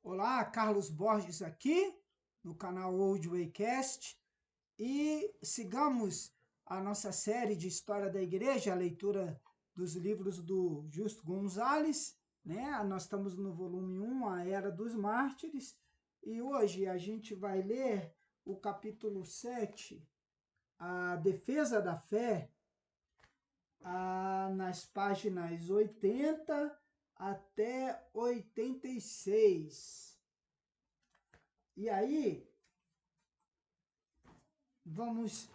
Olá, Carlos Borges aqui, no canal Old Waycast, e sigamos a nossa série de História da Igreja, a leitura dos livros do Justo Gonzalez, né? Nós estamos no volume 1, A Era dos Mártires, e hoje a gente vai ler o capítulo 7, A Defesa da Fé, nas páginas 80 até 86. E aí, vamos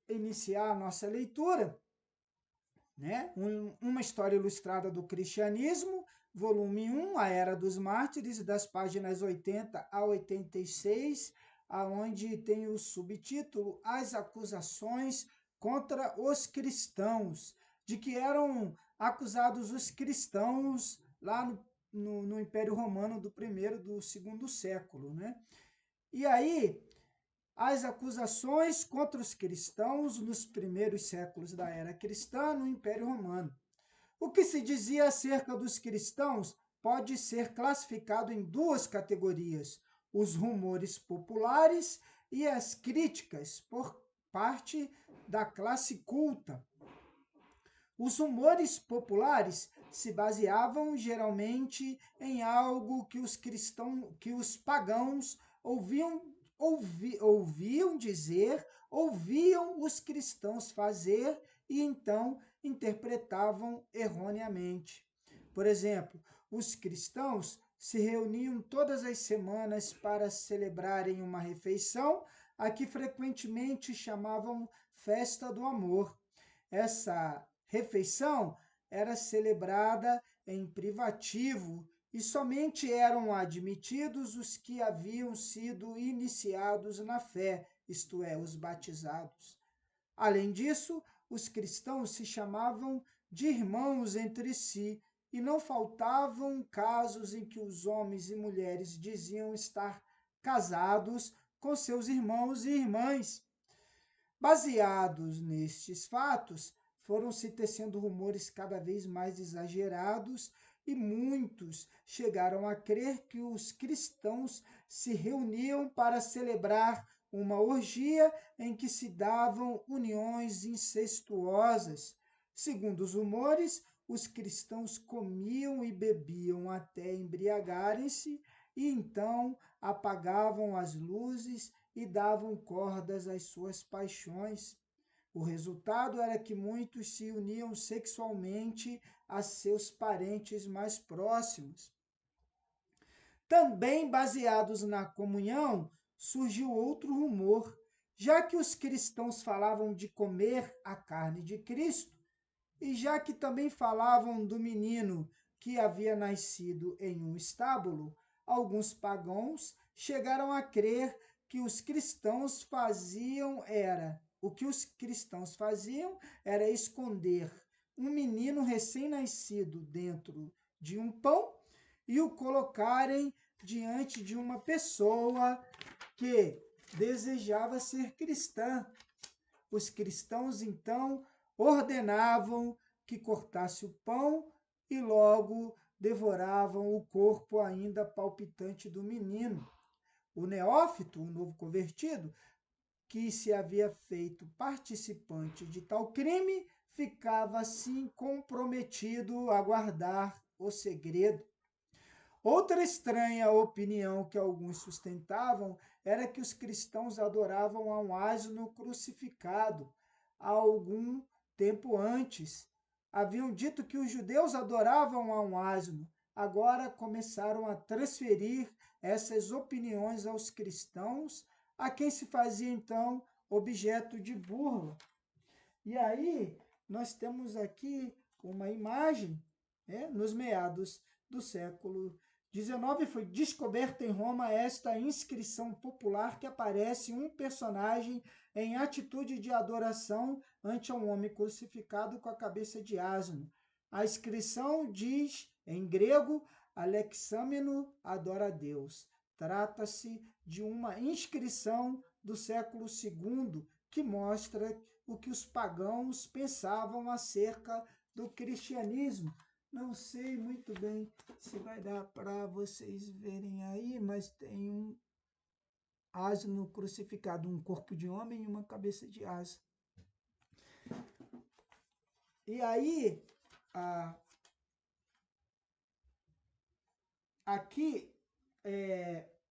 iniciar a nossa leitura, né? Uma história ilustrada do cristianismo, volume 1, A Era dos Mártires, das páginas 80 a 86, aonde tem o subtítulo As acusações contra os cristãos, de que eram acusados os cristãos lá no Império Romano do primeiro e do segundo século, né? E aí, as acusações contra os cristãos nos primeiros séculos da era cristã no Império Romano. O que se dizia acerca dos cristãos pode ser classificado em duas categorias: os rumores populares e as críticas por parte da classe culta. Os rumores populares se baseavam geralmente em algo que os pagãos ouviam dizer, ouviam os cristãos fazer e então interpretavam erroneamente. Por exemplo, os cristãos se reuniam todas as semanas para celebrarem uma refeição, a que frequentemente chamavam Festa do Amor. Essa refeição era celebrada em privativo e somente eram admitidos os que haviam sido iniciados na fé, isto é, os batizados. Além disso, os cristãos se chamavam de irmãos entre si, e não faltavam casos em que os homens e mulheres diziam estar casados com seus irmãos e irmãs. Baseados nestes fatos, foram-se tecendo rumores cada vez mais exagerados e muitos chegaram a crer que os cristãos se reuniam para celebrar uma orgia em que se davam uniões incestuosas. Segundo os rumores, os cristãos comiam e bebiam até embriagarem-se e então apagavam as luzes e davam cordas às suas paixões. O resultado era que muitos se uniam sexualmente a seus parentes mais próximos. Também baseados na comunhão, surgiu outro rumor, já que os cristãos falavam de comer a carne de Cristo, e já que também falavam do menino que havia nascido em um estábulo, alguns pagãos chegaram a crer que os cristãos faziam era o que os cristãos faziam era esconder um menino recém-nascido dentro de um pão e o colocarem diante de uma pessoa que desejava ser cristã. Os cristãos então ordenavam que cortasse o pão e logo devoravam o corpo ainda palpitante do menino. O neófito, o novo convertido, que se havia feito participante de tal crime, ficava assim comprometido a guardar o segredo. Outra estranha opinião que alguns sustentavam era que os cristãos adoravam a um asno crucificado há algum tempo antes. Haviam dito que os judeus adoravam a um asno. Agora começaram a transferir essas opiniões aos cristãos, a quem se fazia então objeto de burla. E aí nós temos aqui uma imagem, né, nos meados do século XIX, foi descoberta em Roma esta inscrição popular que aparece um personagem em atitude de adoração ante um homem crucificado com a cabeça de asno. A inscrição diz, em grego, Alexâmeno adora a Deus. Trata-se de uma inscrição do século II que mostra o que os pagãos pensavam acerca do cristianismo. Não sei muito bem se vai dar para vocês verem aí, mas tem um asno crucificado, um corpo de homem e uma cabeça de asa. E aí, aqui,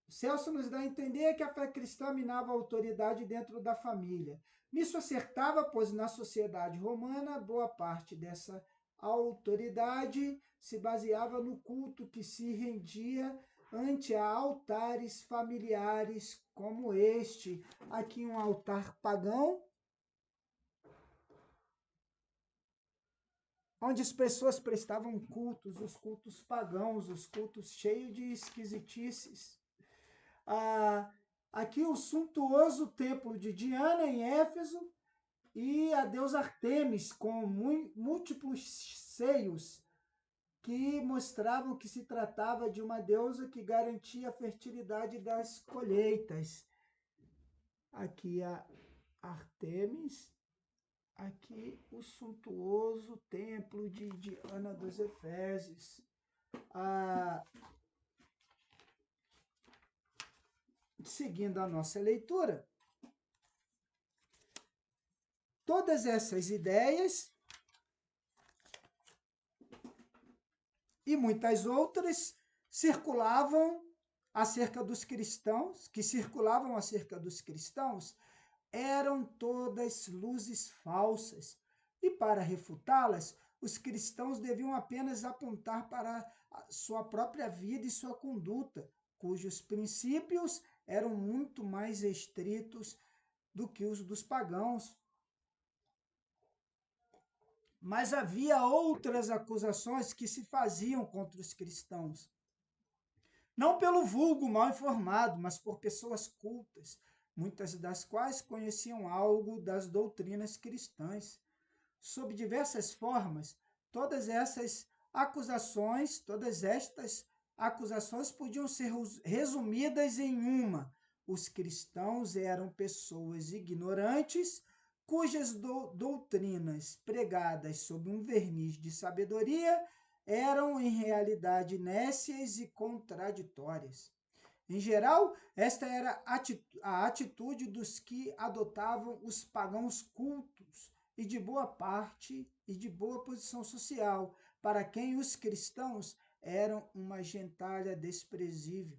Celso nos dá a entender que a fé cristã minava a autoridade dentro da família. Nisso acertava, pois na sociedade romana, boa parte dessa autoridade se baseava no culto que se rendia ante a altares familiares como este. Aqui um altar pagão, onde as pessoas prestavam cultos, os cultos pagãos, os cultos cheios de esquisitices. Aqui o suntuoso templo de Diana, em Éfeso, e a deusa Artemis, com múltiplos seios, que mostravam que se tratava de uma deusa que garantia a fertilidade das colheitas. Aqui a Artemis, aqui o suntuoso templo de Diana dos Efésios. Seguindo a nossa leitura, todas essas ideias e muitas outras circulavam acerca dos cristãos, eram todas luzes falsas. E para refutá-las, os cristãos deviam apenas apontar para a sua própria vida e sua conduta, cujos princípios eram muito mais estritos do que os dos pagãos. Mas havia outras acusações que se faziam contra os cristãos. Não pelo vulgo mal informado, mas por pessoas cultas, muitas das quais conheciam algo das doutrinas cristãs. Sob diversas formas, todas estas acusações podiam ser resumidas em uma: os cristãos eram pessoas ignorantes, cujas doutrinas pregadas sob um verniz de sabedoria eram em realidade nécias e contraditórias. Em geral, esta era a atitude dos que adotavam os pagãos cultos e de boa parte e de boa posição social, para quem os cristãos eram uma gentalha desprezível.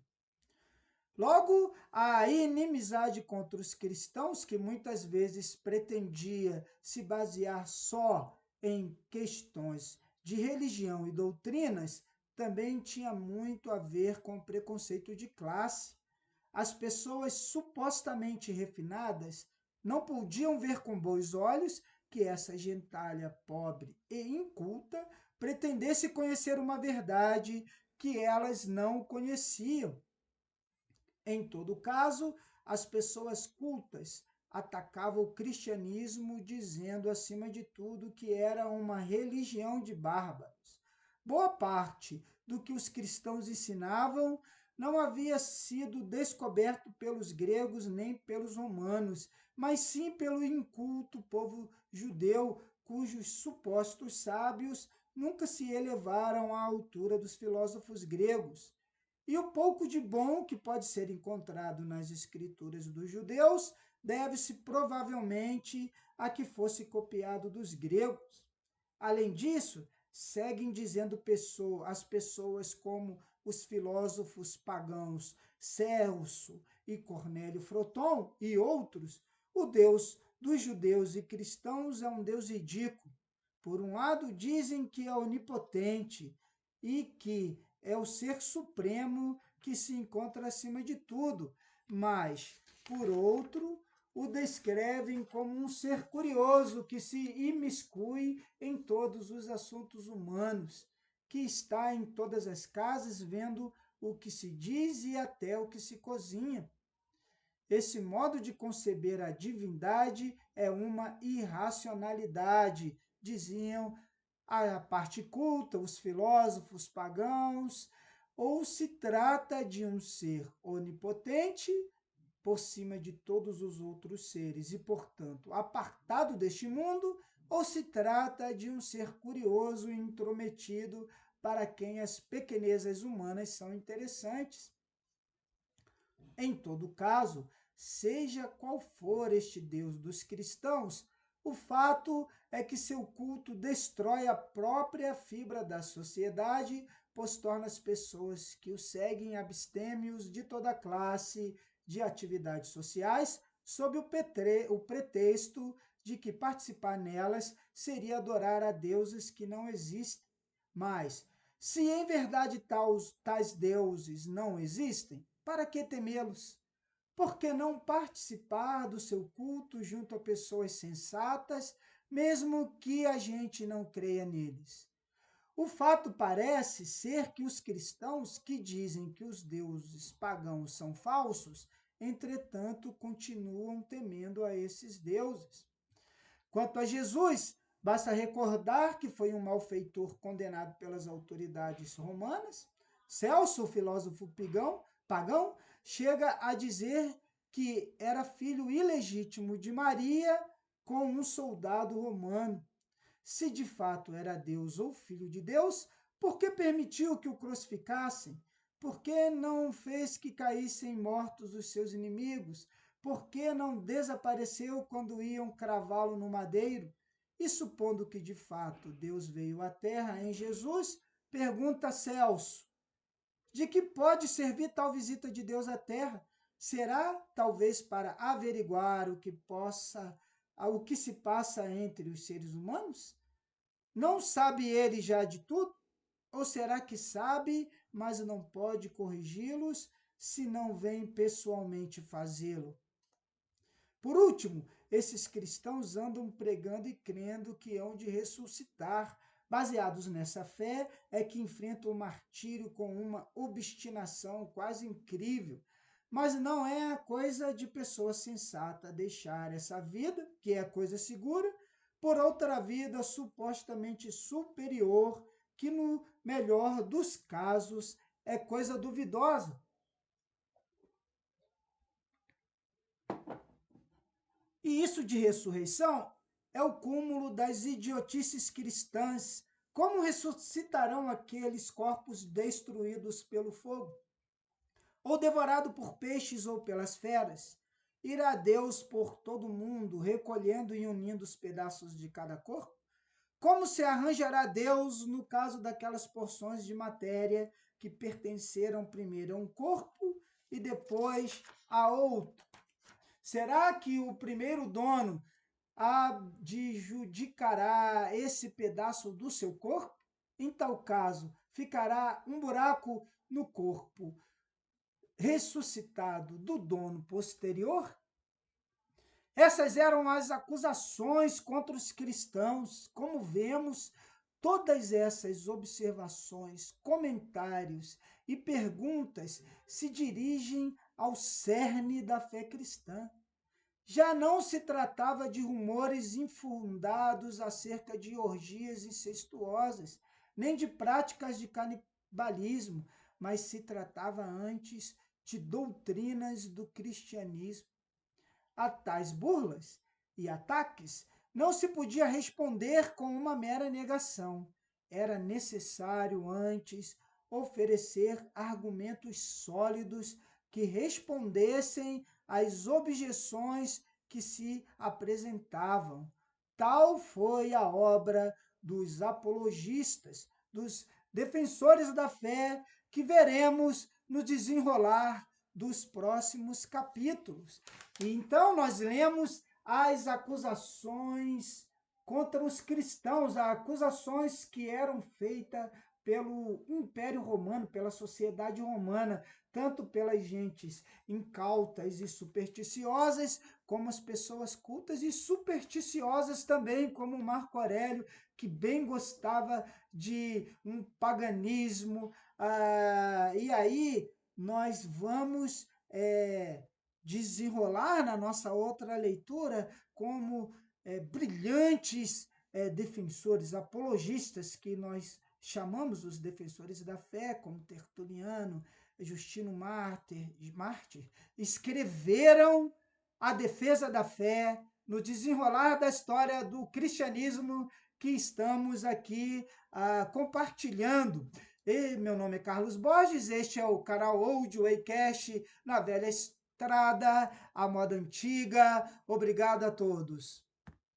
Logo, a inimizade contra os cristãos, que muitas vezes pretendia se basear só em questões de religião e doutrinas, também tinha muito a ver com o preconceito de classe. As pessoas supostamente refinadas não podiam ver com bons olhos que essa gentalha pobre e inculta pretendesse conhecer uma verdade que elas não conheciam. Em todo caso, as pessoas cultas atacavam o cristianismo, dizendo, acima de tudo, que era uma religião de bárbaros. Boa parte do que os cristãos ensinavam não havia sido descoberto pelos gregos nem pelos romanos, mas sim pelo inculto povo judeu, cujos supostos sábios nunca se elevaram à altura dos filósofos gregos. E o pouco de bom que pode ser encontrado nas escrituras dos judeus deve-se provavelmente a que fosse copiado dos gregos. Além disso, seguem dizendo as pessoas como os filósofos pagãos Celso e Cornélio Froton e outros, o Deus dos judeus e cristãos é um Deus ridículo. Por um lado, dizem que é onipotente e que é o ser supremo que se encontra acima de tudo, mas, por outro, o descrevem como um ser curioso que se imiscui em todos os assuntos humanos, que está em todas as casas vendo o que se diz e até o que se cozinha. Esse modo de conceber a divindade é uma irracionalidade, diziam a parte culta, os filósofos pagãos, ou se trata de um ser onipotente por cima de todos os outros seres e, portanto, apartado deste mundo, ou se trata de um ser curioso e intrometido para quem as pequenezas humanas são interessantes? Em todo caso, seja qual for este Deus dos cristãos, o fato é que seu culto destrói a própria fibra da sociedade, pois torna as pessoas que o seguem abstêmios de toda classe de atividades sociais, sob o pretexto de que participar nelas seria adorar a deuses que não existem. Mas, se em verdade tais deuses não existem, para que temê-los? Por que não participar do seu culto junto a pessoas sensatas, mesmo que a gente não creia neles? O fato parece ser que os cristãos que dizem que os deuses pagãos são falsos, entretanto, continuam temendo a esses deuses. Quanto a Jesus, basta recordar que foi um malfeitor condenado pelas autoridades romanas. Celso, o filósofo pagão, chega a dizer que era filho ilegítimo de Maria com um soldado romano. Se de fato era Deus ou filho de Deus, por que permitiu que o crucificassem? Por que não fez que caíssem mortos os seus inimigos? Por que não desapareceu quando iam cravá-lo no madeiro? E supondo que de fato Deus veio à terra em Jesus, pergunta Celso: de que pode servir tal visita de Deus à terra? Será talvez para averiguar o que se passa entre os seres humanos? Não sabe ele já de tudo? Ou será que sabe, mas não pode corrigi-los se não vem pessoalmente fazê-lo? Por último, esses cristãos andam pregando e crendo que hão de ressuscitar. Baseados nessa fé, é que enfrentam o martírio com uma obstinação quase incrível. Mas não é a coisa de pessoa sensata deixar essa vida, que é a coisa segura, por outra vida supostamente superior, que no melhor dos casos é coisa duvidosa. E isso de ressurreição é o cúmulo das idiotices cristãs. Como ressuscitarão aqueles corpos destruídos pelo fogo? Ou devorado por peixes ou pelas feras? Irá Deus por todo o mundo, recolhendo e unindo os pedaços de cada corpo? Como se arranjará Deus no caso daquelas porções de matéria que pertenceram primeiro a um corpo e depois a outro? Será que o primeiro dono adjudicará esse pedaço do seu corpo? Em tal caso, ficará um buraco no corpo ressuscitado do dono posterior? Essas eram as acusações contra os cristãos. Como vemos, todas essas observações, comentários e perguntas se dirigem ao cerne da fé cristã. Já não se tratava de rumores infundados acerca de orgias incestuosas, nem de práticas de canibalismo, mas se tratava antes de doutrinas do cristianismo. A tais burlas e ataques não se podia responder com uma mera negação. Era necessário antes oferecer argumentos sólidos que respondessem às objeções que se apresentavam. Tal foi a obra dos apologistas, dos defensores da fé, que veremos no desenrolar dos próximos capítulos. E então nós lemos as acusações contra os cristãos, as acusações que eram feitas pelo Império Romano, pela sociedade romana, tanto pelas gentes incautas e supersticiosas, como as pessoas cultas e supersticiosas também, como Marco Aurélio, que bem gostava de um paganismo. E aí nós vamos desenrolar na nossa outra leitura como brilhantes defensores, apologistas, que nós chamamos os defensores da fé, como Tertuliano, Justino Mártir, escreveram a defesa da fé no desenrolar da história do cristianismo que estamos aqui compartilhando. E meu nome é Carlos Borges, este é o canal Old Waycast na velha estrada, a moda antiga. Obrigado a todos.